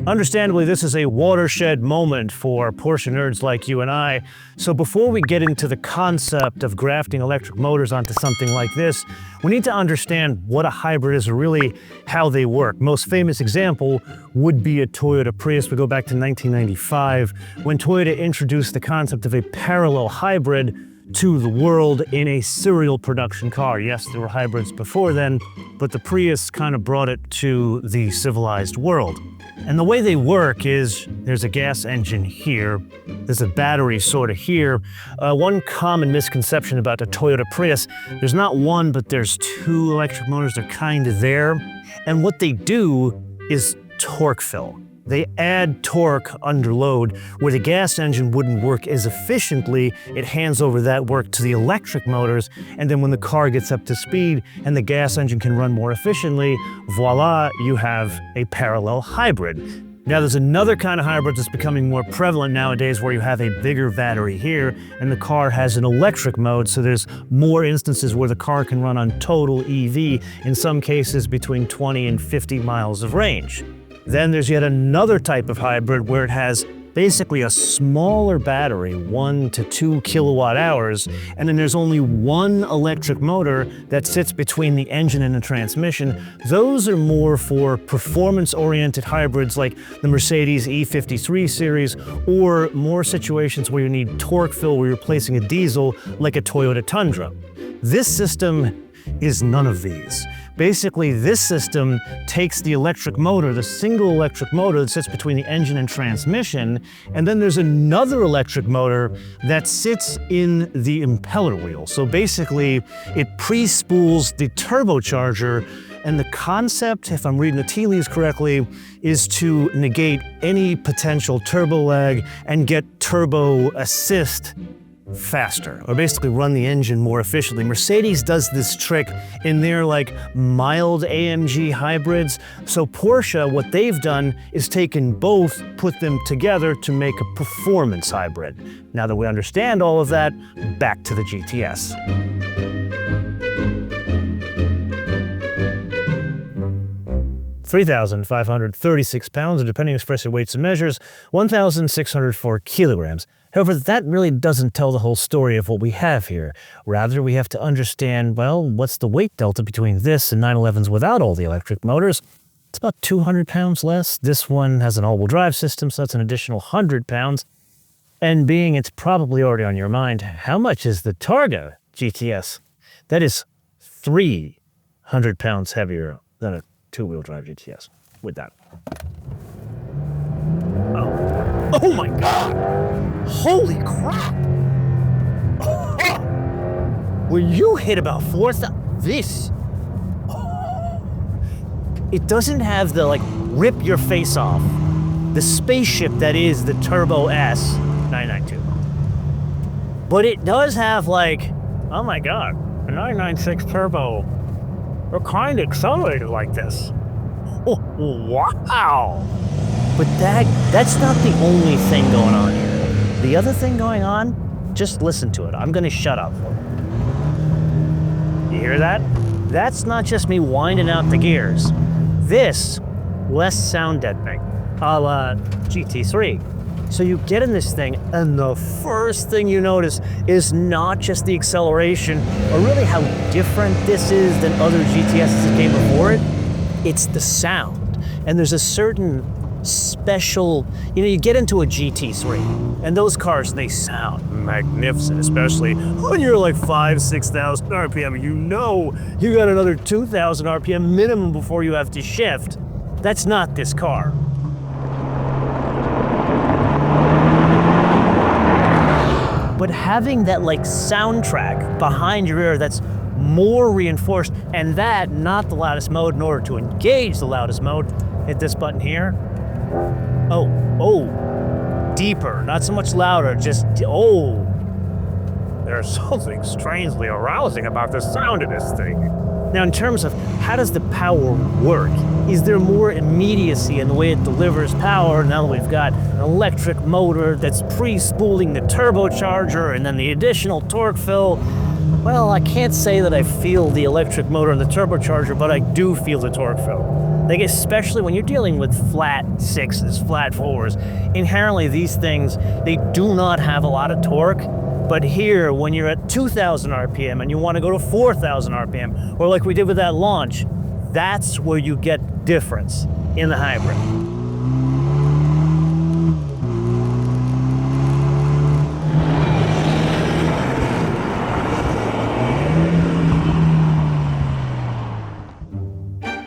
Understandably, this is a watershed moment for Porsche nerds like you and I. So before we get into the concept of grafting electric motors onto something like this, we need to understand what a hybrid is, or really how they work. Most famous example would be a Toyota Prius. We go back to 1995 when Toyota introduced the concept of a parallel hybrid to the world in a serial production car. Yes, there were hybrids before then, but the Prius kind of brought it to the civilized world. And the way they work is there's a gas engine here, there's a battery sort of here. One common misconception about the Toyota Prius, there's not one, but there's two electric motors. They're kind of there. And what they do is torque fill. They add torque under load. Where the gas engine wouldn't work as efficiently, it hands over that work to the electric motors, and then when the car gets up to speed and the gas engine can run more efficiently, voila, you have a parallel hybrid. Now there's another kind of hybrid that's becoming more prevalent nowadays where you have a bigger battery here and the car has an electric mode, so there's more instances where the car can run on total EV, in some cases between 20 and 50 miles of range. Then there's yet another type of hybrid where it has basically a smaller battery, 1 to 2 kilowatt hours, and then there's only one electric motor that sits between the engine and the transmission. Those are more for performance-oriented hybrids like the Mercedes E53 series, or more situations where you need torque fill where you're replacing a diesel like a Toyota Tundra. This system is none of these. Basically, this system takes the electric motor, the single electric motor that sits between the engine and transmission, and then there's another electric motor that sits in the impeller wheel. So basically, it pre-spools the turbocharger, and the concept, if I'm reading the tea leaves correctly, is to negate any potential turbo lag and get turbo assist faster, or basically run the engine more efficiently. Mercedes does this trick in their mild AMG hybrids. So Porsche, what they've done is taken both, put them together to make a performance hybrid. Now that we understand all of that, back to the GTS. £3,536, and depending on expressive weights and measures, 1,604 kilograms. However, that really doesn't tell the whole story of what we have here. Rather, we have to understand, well, what's the weight delta between this and 911s without all the electric motors? It's about 200 pounds less. This one has an all-wheel drive system, so that's an additional 100 pounds. And being it's probably already on your mind, how much is the Targa GTS? That is 300 pounds heavier than a two-wheel drive GTS with that. Oh my God! Holy crap! When you hit about 4,000, this, it doesn't have the rip your face off, the spaceship that is the Turbo S 992. But it does have oh my God, a 996 Turbo. They're kind of accelerated like this. Oh, wow! But that's not the only thing going on here. The other thing going on, just listen to it. I'm gonna shut up. You hear that? That's not just me winding out the gears. This, less sound deadening, a la GT3. So you get in this thing, and the first thing you notice is not just the acceleration, or really how different this is than other GTSs that came before it. It's the sound. And there's a certain special, you get into a GT3, and those cars, they sound magnificent, especially when you're 5,000–6,000 RPM. You got another 2,000 RPM minimum before you have to shift. That's not this car. But having that soundtrack behind your ear that's more reinforced, and that not the loudest mode. In order to engage the loudest mode, hit this button here. Oh, deeper, not so much louder, just, oh. There's something strangely arousing about the sound of this thing. Now, in terms of how does the power work, is there more immediacy in the way it delivers power now that we've got an electric motor that's pre-spooling the turbocharger and then the additional torque fill? Well, I can't say that I feel the electric motor and the turbocharger, but I do feel the torque fill. Like, especially when you're dealing with flat sixes, flat fours, inherently these things, they do not have a lot of torque. But here, when you're at 2,000 RPM and you want to go to 4,000 RPM, or like we did with that launch, that's where you get difference in the hybrid.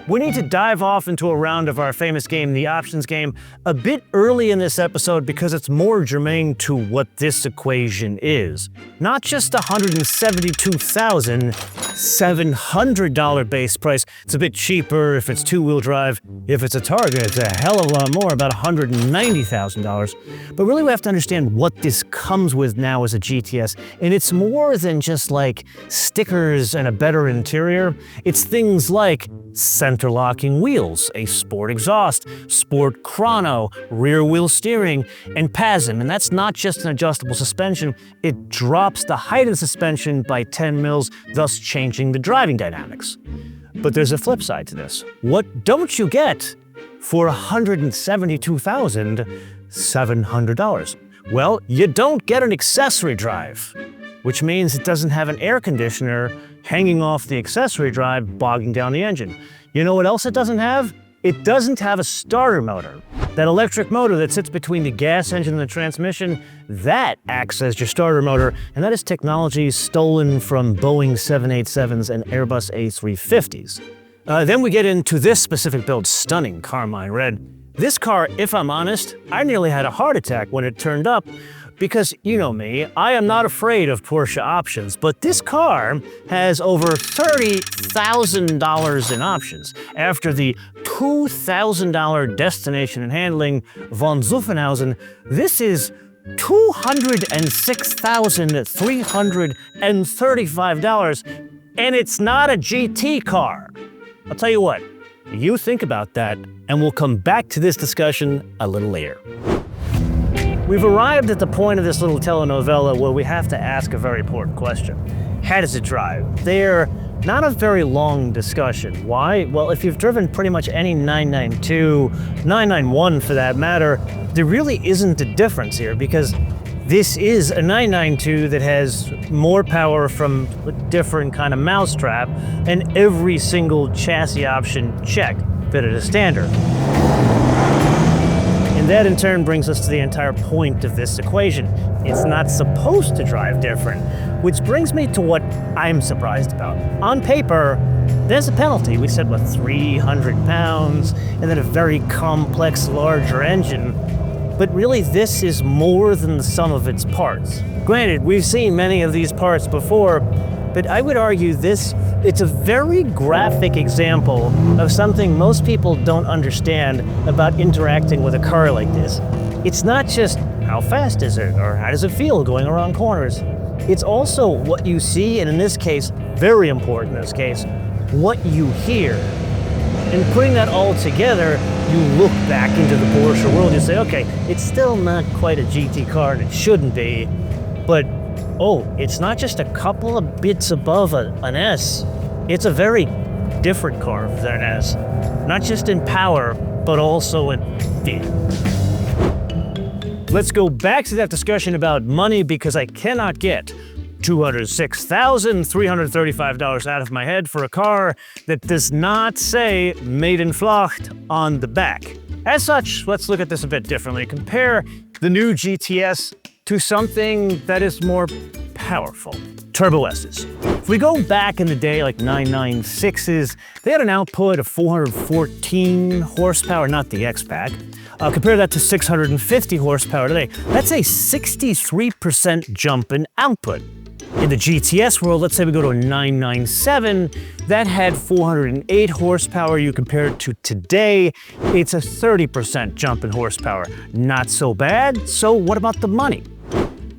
We need to dive off into a round of our famous game, the options game, a bit early in this episode because it's more germane to what this equation is. Not just $172,700 base price. It's a bit cheaper if it's two-wheel drive. If it's a Targa, it's a hell of a lot more, about $190,000. But really we have to understand what this comes with now as a GTS. And it's more than just like stickers and a better interior. It's things like center locking wheels, a sport exhaust, sport chrono, rear wheel steering, and PASM. And that's not just an adjustable suspension, it drops the height of the suspension by 10 mils, thus changing the driving dynamics. But there's a flip side to this. What don't you get for $172,700? Well, you don't get an accessory drive, which means it doesn't have an air conditioner hanging off the accessory drive, bogging down the engine. You know what else it doesn't have? It doesn't have a starter motor. That electric motor that sits between the gas engine and the transmission, that acts as your starter motor, and that is technology stolen from Boeing 787s and Airbus A350s. Then we get into this specific build, stunning carmine red. This car, if I'm honest, I nearly had a heart attack when it turned up, because you know me, I am not afraid of Porsche options, but this car has over $30,000 in options. After the $2,000 destination and handling von Zuffenhausen, this is $206,335, and it's not a GT car. I'll tell you what, you think about that, and we'll come back to this discussion a little later. We've arrived at the point of this little telenovela where we have to ask a very important question. How does it drive? They're not a very long discussion. Why? Well, if you've driven pretty much any 992, 991 for that matter, there really isn't a difference here because this is a 992 that has more power from a different kind of mousetrap and every single chassis option check fitted as standard. And that in turn brings us to the entire point of this equation. It's not supposed to drive different, which brings me to what I'm surprised about. On paper, there's a penalty. We said, what, 300 pounds, and then a very complex, larger engine. But really, this is more than the sum of its parts. Granted, we've seen many of these parts before, but I would argue it's a very graphic example of something most people don't understand about interacting with a car like this. It's not just how fast is it, or how does it feel going around corners. It's also what you see, and in this case, very important in this case, what you hear. And putting that all together, you look back into the Porsche world and you say, okay, it's still not quite a GT car, and it shouldn't be, but oh, it's not just a couple of bits above an S. It's a very different car than an S. Not just in power, but also in feel. Let's go back to that discussion about money because I cannot get $206,335 out of my head for a car that does not say Made in Flacht on the back. As such, let's look at this a bit differently. Compare the new GTS to something that is more powerful. Turbo S's. If we go back in the day, like 996s, they had an output of 414 horsepower, not the X-Pack. Compare that to 650 horsepower today. That's a 63% jump in output. In the GTS world, let's say we go to a 997, that had 408 horsepower. You compare it to today, it's a 30% jump in horsepower. Not so bad. So what about the money?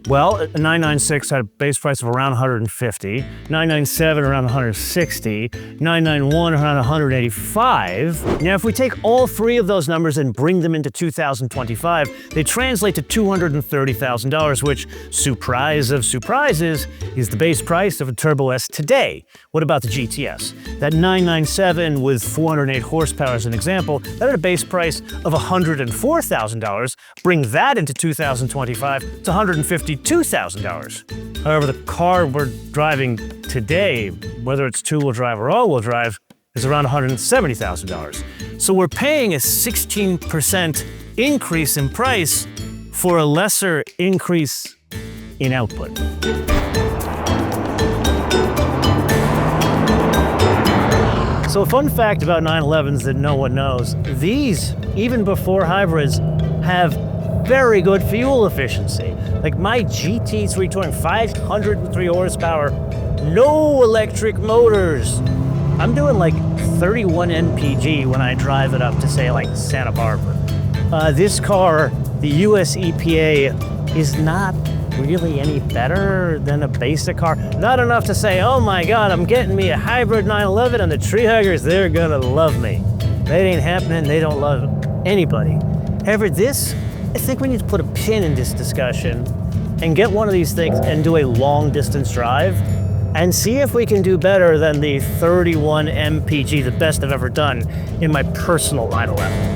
Well, a 996 had a base price of around 150, 997 around 160, 991 around 185. Now, if we take all three of those numbers and bring them into 2025, they translate to $230,000, which, surprise of surprises, is the base price of a Turbo S today. What about the GTS? That 997 with 408 horsepower as an example, that had a base price of $104,000. Bring that into 2025 to $152,000. However, the car we're driving today, whether it's two-wheel drive or all-wheel drive, is around $170,000. So we're paying a 16% increase in price for a lesser increase in output. So a fun fact about 911s that no one knows, these, even before hybrids, have very good fuel efficiency. Like my GT3 Touring, 503 horsepower, no electric motors. I'm doing like 31 mpg when I drive it up to, say, like Santa Barbara. This car, the US EPA, is not really any better than a basic car. Not enough to say, oh my God, I'm getting me a hybrid 911 and the tree huggers, they're gonna love me. That ain't happening, they don't love anybody. However, this, I think we need to put a pin in this discussion and get one of these things and do a long distance drive and see if we can do better than the 31 mpg, the best I've ever done in my personal 911.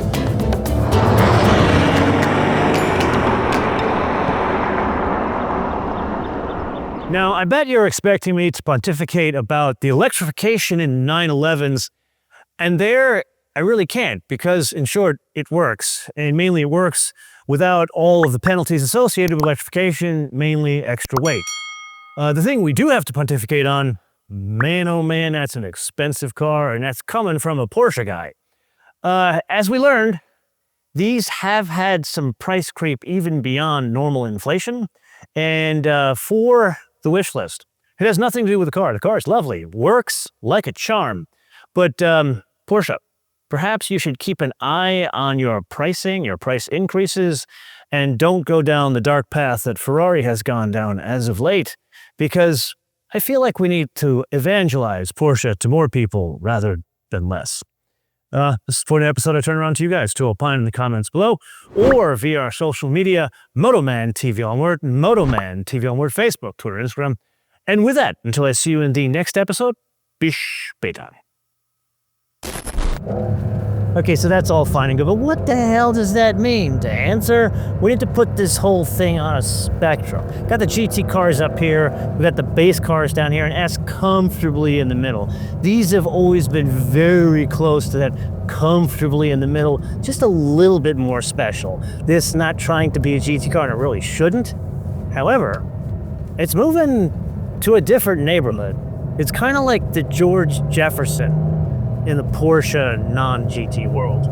Now, I bet you're expecting me to pontificate about the electrification in 911s, and there I really can't, because in short, it works. And mainly it works without all of the penalties associated with electrification, mainly extra weight. The thing we do have to pontificate on, man oh man, that's an expensive car, and that's coming from a Porsche guy. As we learned, these have had some price creep even beyond normal inflation, and for the wish list, it has nothing to do with the car. The car is lovely, works like a charm, but Porsche, perhaps you should keep an eye on your pricing, your price increases, and don't go down the dark path that Ferrari has gone down as of late, because I feel like we need to evangelize Porsche to more people rather than less. This is for the episode. I turn around to you guys to opine in the comments below, or via our social media, MotoManTV on Word, MotoManTV on Word, Facebook, Twitter, Instagram. And with that, until I see you in the next episode, bis später. Okay, so that's all fine and good, but what the hell does that mean? To answer, we need to put this whole thing on a spectrum. Got the GT cars up here, we got the base cars down here, and S comfortably in the middle. These have always been very close to that comfortably in the middle, just a little bit more special. This not trying to be a GT car, and it really shouldn't. However, it's moving to a different neighborhood. It's kind of like the George Jefferson in the Porsche non-GT world.